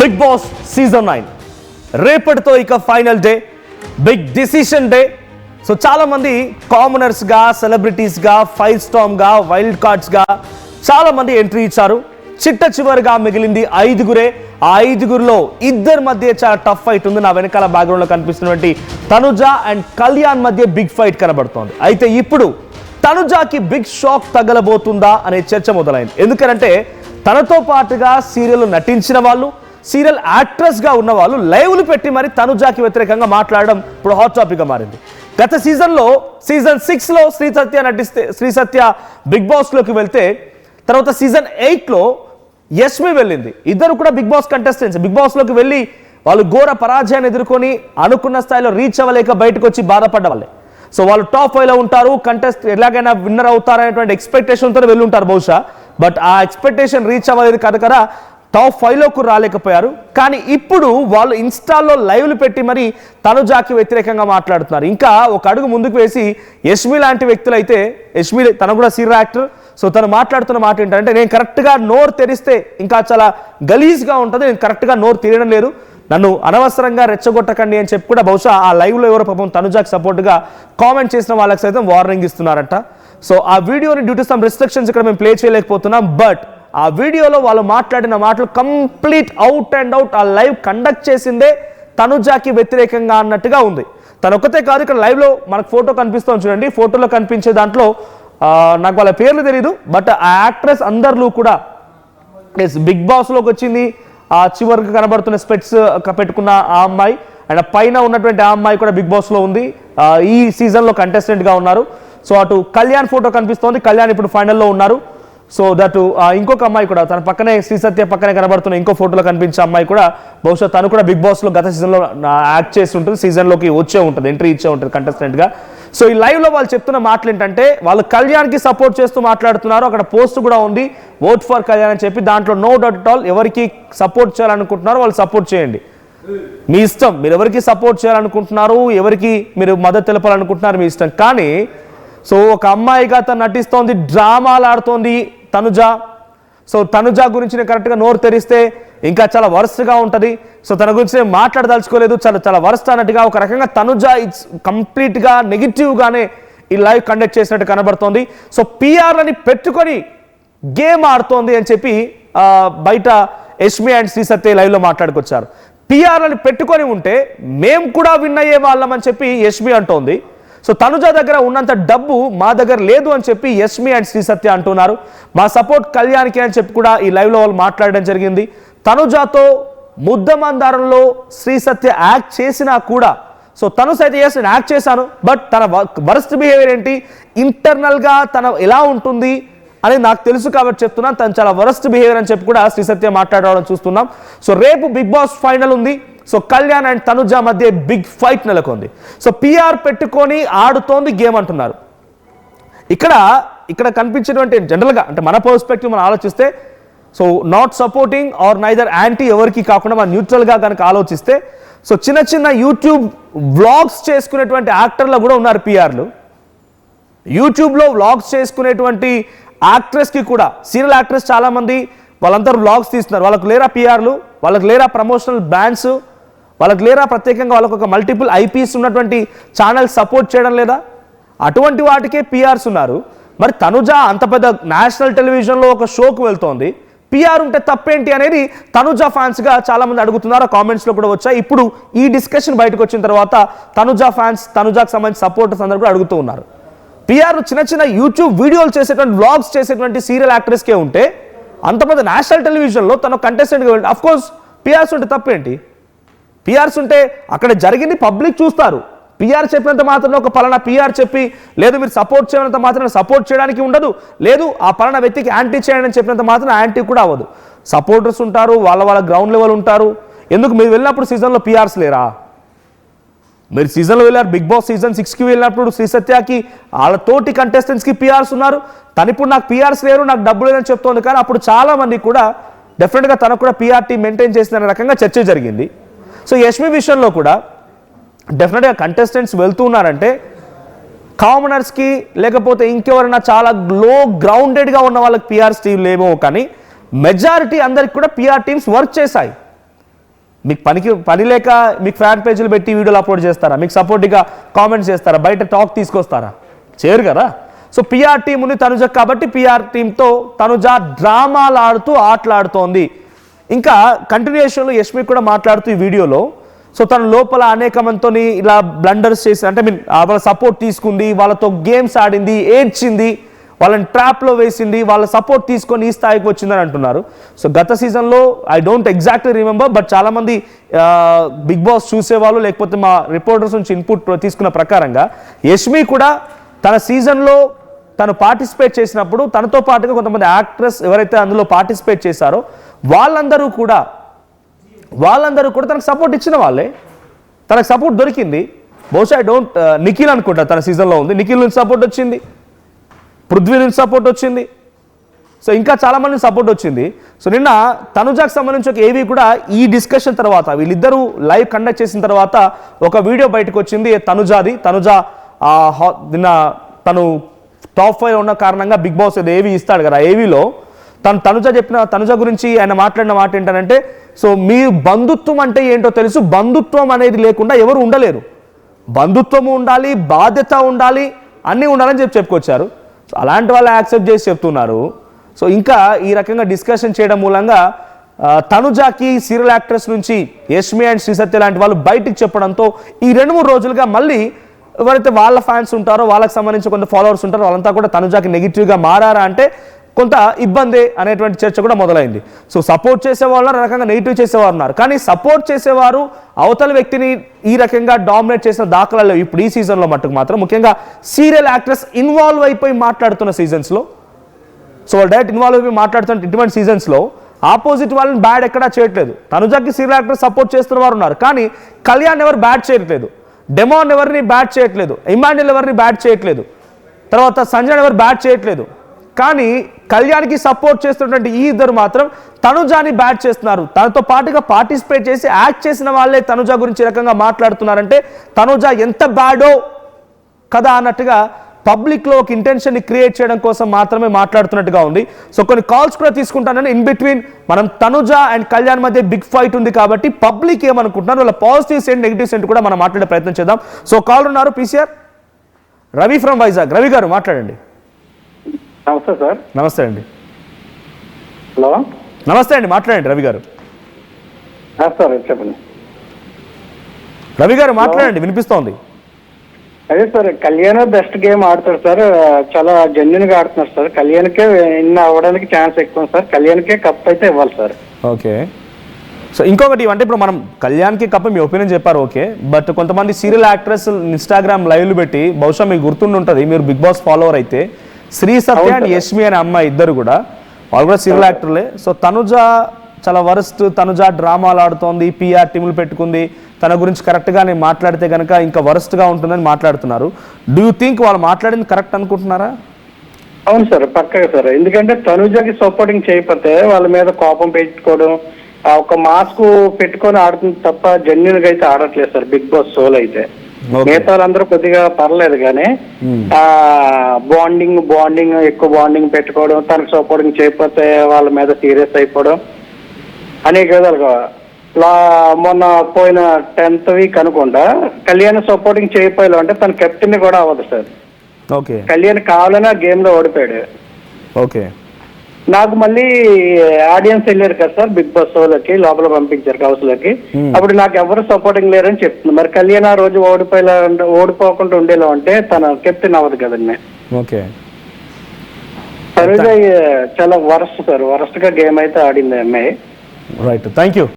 Big boss season 9 రేపటితో ఇక final day, big decision day. So చాలా మంది కామనర్స్ గా, సెలబ్రిటీస్ గా, ఫైవ్ స్టామ్ గా, వైల్డ్ కార్డ్స్ గా చాలా మంది ఎంట్రీ ఇచ్చారు. చిట్ట చివరిగా మిగిలింది ఐదుగురే. ఆ ఐదుగురులో ఇద్దరి మధ్య చాలా టఫ్ ఫైట్ ఉంది. నా వెనకాల బ్యాక్గ్రౌండ్ లో కనిపిస్తున్నటువంటి తనుజ అండ్ కళ్యాణ్ మధ్య బిగ్ ఫైట్ కనబడుతోంది. అయితే ఇప్పుడు తనుజాకి బిగ్ షాక్ తగలబోతుందా అనే చర్చ మొదలైంది. ఎందుకంటే తనతో పాటుగా సీరియల్ నటించిన వాళ్ళు, సీరియల్ యాక్ట్రెస్ గా ఉన్న వాళ్ళు లైవ్లు పెట్టి మరి తనుజాకి వ్యతిరేకంగా మాట్లాడడం ఇప్పుడు హాట్ టాపిక్ గా మారింది. గత సీజన్లో సీజన్ 6లో శ్రీ సత్య బిగ్ బాస్ లోకి వెళ్తే, తర్వాత సీజన్ 8లో యష్మి వెళ్ళింది. ఇద్దరు కూడా Bigg Boss contestants. Bigg Boss లోకి వెళ్ళి వాళ్ళు ఘోర పరాజయాన్ని ఎదుర్కొని అనుకున్న స్థాయిలో రీచ్ అవ్వలేక బయటకు వచ్చి బాధపడ్డ వాళ్ళే. సో వాళ్ళు టాప్ 5లో ఉంటారు, కంటెస్ట్ ఎలాగైనా విన్నర్ అవుతారనేటువంటి ఎక్స్పెక్టేషన్తో వెళ్ళి ఉంటారు బహుశా. బట్ ఆ ఎక్స్పెక్టేషన్ రీచ్ అవ్వలేదు కనుక టాప్ 5లోకి రాలేకపోయారు. కానీ ఇప్పుడు వాళ్ళు ఇన్స్టాల్లో లైవ్లు పెట్టి మరి తనుజాకి వ్యతిరేకంగా మాట్లాడుతున్నారు. ఇంకా ఒక అడుగు ముందుకు వేసి యష్మి లాంటి వ్యక్తులు అయితే, యష్మి తను కూడా సీరియల్ యాక్టర్, సో తను మాట్లాడుతున్న మాట ఏంటంటే, నేను కరెక్ట్గా నోరు తెరిస్తే ఇంకా చాలా గలీజ్గా ఉంటుంది, నేను కరెక్ట్గా నోరు తీయడం లేదు, నన్ను అనవసరంగా రెచ్చగొట్టకండి అని చెప్పి కూడా బహుశా ఆ లైవ్లో ఎవరో పాపం తనుజాకి సపోర్ట్గా కామెంట్ చేసిన వాళ్ళకి సైతం వార్నింగ్ ఇస్తున్నారంట. సో ఆ వీడియోని డ్యూ టు సమ్ రిస్ట్రిక్షన్స్ ఇక్కడ మేము ప్లే చేయలేకపోతున్నాం. బట్ ఆ వీడియోలో వాళ్ళు మాట్లాడిన మాటలు కంప్లీట్ అవుట్ అండ్ అవుట్ ఆ లైవ్ కండక్ట్ చేసిందే తనుజాకి వ్యతిరేకంగా అన్నట్టుగా ఉంది. తను ఒక్కతే కాదు, ఇక్కడ లైవ్లో మనకు ఫోటో కనిపిస్తుంది చూడండి. ఫోటోలో కనిపించే దాంట్లో నాకు వాళ్ళ పేర్లు తెలియదు, బట్ ఆ యాక్ట్రెస్ అందరిలో కూడా బిగ్ బాస్లోకి వచ్చింది. ఆ చివరికి కనబడుతున్న స్పెట్స్ పెట్టుకున్న ఆ అమ్మాయి అండ్ పైన ఉన్నటువంటి ఆ అమ్మాయి కూడా బిగ్ బాస్లో ఉంది. ఈ సీజన్లో కంటెస్టెంట్గా ఉన్నారు. సో అటు కళ్యాణ్ ఫోటో కనిపిస్తోంది, కళ్యాణ్ ఇప్పుడు ఫైనల్లో ఉన్నారు. సో దట్ ఇంకొక అమ్మాయి కూడా తన పక్కనే, శ్రీ సత్య పక్కనే కనబడుతున్న ఇంకో ఫోటోలో కనిపించే అమ్మాయి కూడా బహుశా తను కూడా బిగ్ బాస్లో గత సీజన్లో యాక్ట్ చేసి ఉంటుంది, సీజన్లోకి వచ్చే ఉంటుంది, ఎంట్రీ ఇచ్చే ఉంటుంది కంటెస్టెంట్గా. సో ఈ లైవ్లో వాళ్ళు చెప్తున్న మాటలు ఏంటంటే, వాళ్ళు కళ్యాణ్కి సపోర్ట్ చేస్తూ మాట్లాడుతున్నారు. అక్కడ పోస్ట్ కూడా ఉంది, ఓట్ ఫర్ కళ్యాణ్ అని చెప్పి. దాంట్లో నో డౌట్ అట్ ఆల్, ఎవరికి సపోర్ట్ చేయాలనుకుంటున్నారో వాళ్ళు సపోర్ట్ చేయండి, మీ ఇష్టం. మీరు ఎవరికి సపోర్ట్ చేయాలనుకుంటున్నారు, ఎవరికి మీరు మద్దతు తెలపాలనుకుంటున్నారు, మీ ఇష్టం. కానీ సో ఒక అమ్మాయిగా తను నటిస్తోంది, డ్రామాలు ఆడుతోంది తనుజ. సో తనుజ గురించి నేను కరెక్ట్గా నోరు తెరిస్తే ఇంకా చాలా వరస్ట్గా ఉంటుంది. సో తన గురించి నేను మాట్లాడదలుచుకోలేదు, చాలా వరస్ట్ అన్నట్టుగా ఒక రకంగా తనుజ ఇట్స్ కంప్లీట్గా నెగిటివ్గానే ఈ లైవ్ కండక్ట్ చేసినట్టు కనబడుతోంది. సో పిఆర్లని పెట్టుకొని గేమ్ ఆడుతోంది అని చెప్పి బయట యష్మి అండ్ శ్రీ సత్య లైవ్లో మాట్లాడుకొచ్చారు. పిఆర్లని పెట్టుకొని ఉంటే మేము కూడా విన్ అయ్యే వాళ్ళం అని చెప్పి యష్మి అంటోంది. సో తనుజ దగ్గర ఉన్నంత డబ్బు మా దగ్గర లేదు అని చెప్పి యష్మి అండ్ శ్రీ సత్య అంటున్నారు. మా సపోర్ట్ కళ్యాణ్కి అని చెప్పి కూడా ఈ లైవ్లో వాళ్ళు మాట్లాడడం జరిగింది. తనుజాతో ముద్దమందారంలో శ్రీ సత్య యాక్ట్ చేసినా కూడా, సో తను సైతం నేను యాక్ట్ చేశాను, బట్ తన వరస్ట్ బిహేవియర్ ఏంటి, ఇంటర్నల్గా తన ఎలా ఉంటుంది అని నాకు తెలుసు కాబట్టి చెప్తున్నాను, తను చాలా వరస్ట్ బిహేవియర్ అని చెప్పి కూడా శ్రీ సత్య మాట్లాడడం చూస్తున్నాం. సో రేపు బిగ్ బాస్ ఫైనల్ ఉంది. సో కళ్యాణ్ అండ్ తనుజ మధ్య బిగ్ ఫైట్ నెలకొంది. సో పిఆర్ పెట్టుకొని ఆడుతోంది గేమ్ అంటున్నారు. ఇక్కడ కనిపించినటువంటి జనరల్గా అంటే మన పర్స్పెక్టివ్ మనం ఆలోచిస్తే, so not supporting or neither anti ఎవరికి కాకుండా మనం న్యూట్రల్గా కనుక ఆలోచిస్తే, సో చిన్న యూట్యూబ్ వ్లాగ్స్ చేసుకునేటువంటి యాక్టర్లు కూడా ఉన్నారు పిఆర్లు. యూట్యూబ్లో వ్లాగ్స్ చేసుకునేటువంటి యాక్ట్రెస్కి కూడా, సీరియల్ యాక్ట్రెస్ చాలామంది వాళ్ళందరూ వ్లాగ్స్ తీస్తున్నారు. వాళ్ళకు లేరా పిఆర్లు, వాళ్ళకి లేరా ప్రమోషనల్ బ్రాండ్స్, వాళ్ళకి లేరా ప్రత్యేకంగా వాళ్ళకు ఒక మల్టిపుల్ ఐపీస్ ఉన్నటువంటి ఛానల్ సపోర్ట్ చేయడం లేదా? అటువంటి వాటికే పిఆర్స్ ఉన్నారు. మరి తనుజ అంత పెద్ద నేషనల్ టెలివిజన్లో ఒక షోకు వెళ్తోంది, పిఆర్ ఉంటే తప్పేంటి అనేది తనుజ ఫ్యాన్స్గా చాలామంది అడుగుతున్నారు. కామెంట్స్లో కూడా వచ్చాయి. ఇప్పుడు ఈ డిస్కషన్ బయటకు వచ్చిన తర్వాత తనుజ ఫ్యాన్స్, తనుజాకు సంబంధించిన సపోర్టర్స్ అందరూ కూడా అడుగుతూ ఉన్నారు. పిఆర్ చిన్న యూట్యూబ్ వీడియోలు చేసేటువంటి, వ్లాగ్స్ చేసేటువంటి సీరియల్ యాక్టర్స్కే ఉంటే, అంత పెద్ద నేషనల్ టెలివిజన్లో తను కంటెస్టెంట్గా వెళ్ళి, అఫ్ కోర్స్ పిఆర్స్ ఉంటే తప్పేంటి? పిఆర్స్ ఉంటే అక్కడ జరిగింది పబ్లిక్ చూస్తారు. పిఆర్ చెప్పినంత మాత్రం ఒక పలానా పిఆర్ చెప్పి, లేదు మీరు సపోర్ట్ చేయనంత మాత్రం సపోర్ట్ చేయడానికి ఉండదు, లేదు ఆ పలానా వ్యక్తికి యాంటీ చేయండి అని చెప్పినంత మాత్రం యాంటీ కూడా అవ్వదు. సపోర్టర్స్ ఉంటారు, వాళ్ళ గ్రౌండ్ లెవెల్ ఉంటారు. ఎందుకు మీరు వెళ్ళినప్పుడు సీజన్లో పిఆర్స్ లేరా? మీరు సీజన్లో వెళ్ళారు, బిగ్ బాస్ సీజన్ 6కి వెళ్ళినప్పుడు శ్రీ సత్యకి వాళ్ళ తోటి కంటెస్టెంట్స్కి పిఆర్స్ ఉన్నారు. తను ఇప్పుడు నాకు పిఆర్స్ లేరు, నాకు డబ్బు లేదని చెప్తోంది. కానీ అప్పుడు చాలామంది కూడా డెఫినెట్గా తనకు కూడా పిఆర్టీ మెయింటైన్ చేసిన రకంగా చర్చ జరిగింది. సో యష్మి విషయంలో కూడా డెఫినెట్గా కంటెస్టెంట్స్ వెళ్తూ ఉన్నారంటే, కామనర్స్కి లేకపోతే ఇంకెవరైనా చాలా లో గ్రౌండెడ్గా ఉన్న వాళ్ళకి పిఆర్స్ టీం లేమో, కానీ మెజారిటీ అందరికి కూడా పిఆర్ టీమ్స్ వర్క్ చేశాయి. మీకు పని లేక మీకు ఫ్యాన్ పేజీలు పెట్టి వీడియోలు అప్లోడ్ చేస్తారా? మీకు సపోర్ట్గా కామెంట్స్ చేస్తారా? బయట టాక్ తీసుకొస్తారా? చేయరు కదా. సో పిఆర్ టీం ఉంది తనుజ కాబట్టి పిఆర్ టీంతో తనుజ డ్రామాలు ఆడుతూ ఆటలాడుతోంది. ఇంకా కంటిన్యూషన్లో యష్మి కూడా మాట్లాడుతూ ఈ వీడియోలో సో తన లోపల అనేక మందితో ఇలా బ్లండర్స్ చేసి అంటే వాళ్ళ సపోర్ట్ తీసుకుంది, వాళ్ళతో గేమ్స్ ఆడింది, ఏడ్చింది, వాళ్ళని ట్రాప్లో వేసింది, వాళ్ళ సపోర్ట్ తీసుకొని ఈ స్థాయికి వచ్చిందని అంటున్నారు. సో గత సీజన్లో I don't exactly remember, but చాలామంది బిగ్ బాస్ చూసేవాళ్ళు లేకపోతే మా రిపోర్టర్స్ నుంచి ఇన్పుట్ తీసుకున్న ప్రకారంగా యష్మి కూడా తన సీజన్లో తను పార్టిసిపేట్ చేసినప్పుడు తనతో పాటుగా కొంతమంది యాక్ట్రెస్ ఎవరైతే అందులో పార్టిసిపేట్ చేశారో వాళ్ళందరూ కూడా తనకు సపోర్ట్ ఇచ్చిన వాళ్ళే, తనకు సపోర్ట్ దొరికింది. బహుశా నిఖిల్ అనుకుంటా తన సీజన్లో ఉంది, నిఖిల్ నుంచి సపోర్ట్ వచ్చింది, పృథ్వీ నుంచి సపోర్ట్ వచ్చింది, సో ఇంకా చాలామంది సపోర్ట్ వచ్చింది. సో నిన్న తనుజాకు సంబంధించి ఒక ఏవి కూడా ఈ డిస్కషన్ తర్వాత వీళ్ళిద్దరూ లైవ్ కండక్ట్ చేసిన తర్వాత ఒక వీడియో బయటకు వచ్చింది తనుజ నిన్న తను టాప్ 5 ఉన్న కారణంగా బిగ్ బాస్ ఏవి ఇస్తాడు కదా, ఏవీలో తనుజ గురించి ఆయన మాట్లాడిన మాట ఏంటంటే సో మీ బంధుత్వం అంటే ఏంటో తెలుసు, బంధుత్వం అనేది లేకుండా ఎవరు ఉండలేరు, బంధుత్వం ఉండాలి, బాధ్యత ఉండాలి, అన్నీ ఉండాలని చెప్పుకొచ్చారు. సో అలాంటి వాళ్ళు యాక్సెప్ట్ చేసి చెప్తున్నారు. సో ఇంకా ఈ రకంగా డిస్కషన్ చేయడం మూలంగా తనుజాకి సీరియల్ యాక్ట్రెస్ నుంచి యష్మి అండ్ శ్రీసత్య లాంటి వాళ్ళు బయటికి చెప్పడంతో ఈ 2-3 రోజులుగా మళ్ళీ ఎవరైతే వాళ్ళ ఫ్యాన్స్ ఉంటారో వాళ్ళకి సంబంధించి కొంత ఫాలోవర్స్ ఉంటారో వాళ్ళంతా కూడా తనుజాకి నెగిటివ్గా మారారా అంటే కొంత ఇబ్బంది అనేటువంటి చర్చ కూడా మొదలైంది. సో సపోర్ట్ చేసేవాళ్ళు రకంగా నెగిటివ్ చేసేవారు ఉన్నారు, కానీ సపోర్ట్ చేసేవారు అవతల వ్యక్తిని ఈ రకంగా డామినేట్ చేసిన దాఖలాలు ఇప్పుడు ఈ సీజన్లో మట్టుకు మాత్రం ముఖ్యంగా సీరియల్ యాక్ట్రెస్ ఇన్వాల్వ్ అయిపోయి మాట్లాడుతున్న సీజన్స్లో, సో వాళ్ళు డైరెక్ట్ ఇన్వాల్వ్ అయిపోయి మాట్లాడుతున్న ఇటువంటి సీజన్స్లో ఆపోజిట్ వాళ్ళని బ్యాడ్ ఎక్కడా చేయట్లేదు. తనుజాకి సీరియల్ యాక్ట్రెస్ సపోర్ట్ చేస్తున్న వారు ఉన్నారు, కానీ కళ్యాణ్ ఎవరు బ్యాడ్ చేయట్లేదు, డెమోన్ ఎవరిని బ్యాట్ చేయట్లేదు, ఇమాన్యుల్ ఎవరిని బ్యాట్ చేయట్లేదు, తర్వాత సంజయ్ ఎవరు బ్యాట్ చేయట్లేదు, కానీ కళ్యాణ్కి సపోర్ట్ చేస్తున్నటువంటి ఈ ఇద్దరు మాత్రం తనుజాని బ్యాట్ చేస్తున్నారు. తనతో పాటుగా పార్టిసిపేట్ చేసి యాక్ట్ చేసిన వాళ్ళే తనుజ గురించి రకంగా మాట్లాడుతున్నారంటే తనుజ ఎంత బ్యాడో కదా అన్నట్టుగా పబ్లిక్లో ఒక ఇంటెన్షన్ని క్రియేట్ చేయడం కోసం మాత్రమే మాట్లాడుతున్నట్టుగా ఉంది. సో కొన్ని కాల్స్ కూడా తీసుకుంటానని ఇన్ బిట్వీన్ మనం తనుజ అండ్ కళ్యాణ్ మధ్య బిగ్ ఫైట్ ఉంది కాబట్టి పబ్లిక్ ఏమనుకుంటున్నారు వాళ్ళ పాజిటివ్ సెంట్ నెగిటివ్ సెంట్ కూడా మనం మాట్లాడే ప్రయత్నం చేద్దాం. సో కాల్ ఉన్నారు పీసీఆర్ రవి ఫ్రమ్ వైజాగ్. రవి గారు మాట్లాడండి. నమస్తే సార్. నమస్తే అండి. హలో నమస్తే అండి, మాట్లాడండి రవి గారు. సార్ చెప్పండి. రవి గారు మాట్లాడండి, వినిపిస్తోంది. అదే సార్, కళ్యాణ్ బెస్ట్ గేమ్ ఆడతాడు సార్, చాలా జెన్యున్ గా ఆడుతున్నారు సార్. కళ్యాణ్కే విన్ అవ్వడానికి ఛాన్స్ ఎక్కువ సార్, కళ్యాణ్కే కప్ అయితే ఇవ్వాలి సార్. ఓకే. సో ఇంకొకటి అంటే ఇప్పుడు మనం కళ్యాణ్కి కప్ మీ ఒపీనియన్ చెప్పారు, ఓకే, బట్ కొంతమంది సీరియల్ యాక్ట్రెస్ ఇన్స్టాగ్రామ్ లైవ్లు పెట్టి బహుశా మీకు గుర్తుండుంటుంది మీరు బిగ్ బాస్ ఫాలోవర్ అయితే శ్రీ సత్య అండ్ యష్మి అనే అమ్మాయి ఇద్దరు కూడా వాళ్ళు కూడా సీరియల్ యాక్టర్లే. సో తనుజ చాలా వరస్ట్, తనుజ డ్రామాలు ఆడుతోంది, పిఆర్ టీములు పెట్టుకుంది, తన గురించి కరెక్ట్గా నేను మాట్లాడితే కనుక ఇంకా వరస్ట్గా ఉంటుందని మాట్లాడుతున్నారు. డూ యూ థింక్ వాళ్ళు మాట్లాడింది కరెక్ట్ అనుకుంటున్నారా? అవును సార్, పక్కగా సార్. ఎందుకంటే తనుజకి సపోర్టింగ్ చేయకపోతే వాళ్ళ మీద కోపం పెట్టుకోవడం, ఒక మాస్క్ పెట్టుకొని ఆడుతుంది తప్ప జెన్యున్ గా అయితే ఆడట్లేదు సార్ బిగ్ బాస్ షోలో అయితే. మిగతా వాళ్ళందరూ కొద్దిగా పర్లేదు కానీ బాండింగ్ ఎక్కువ బాండింగ్ పెట్టుకోవడం, తనకు సపోర్టింగ్ చేయకపోతే వాళ్ళ మీద సీరియస్ అయిపోవడం అనేక విధాలుగా. మొన్న పోయిన 10th వీక్ అనుకుంటా కళ్యాణ్ సపోర్టింగ్ చేయకపోయాడు అంటే తన కెప్టెన్ కూడా అవ్వదు సార్. ఓకే, కళ్యాణ్ కావాలని ఆ గేమ్ లో ఓడిపోయాడు. ఓకే, నాకు మళ్ళీ ఆడియన్స్ వెళ్ళారు కదా సార్ బిగ్ బాస్ షోలకి, లోపల పంపించారు హౌస్ లోకి. అప్పుడు నాకు ఎవరు సపోర్టింగ్ లేరని చెప్తుంది. మరి కళ్యాణ్ ఆ రోజు ఓడిపోకుండా ఉండేలా అంటే తన కెప్టెన్ అవ్వదు కదండి. ఓకే, చాలా వరస్ట్ సార్, వరస్ట్ గా గేమ్ అయితే ఆడింది అమ్మాయి. Right, thank you.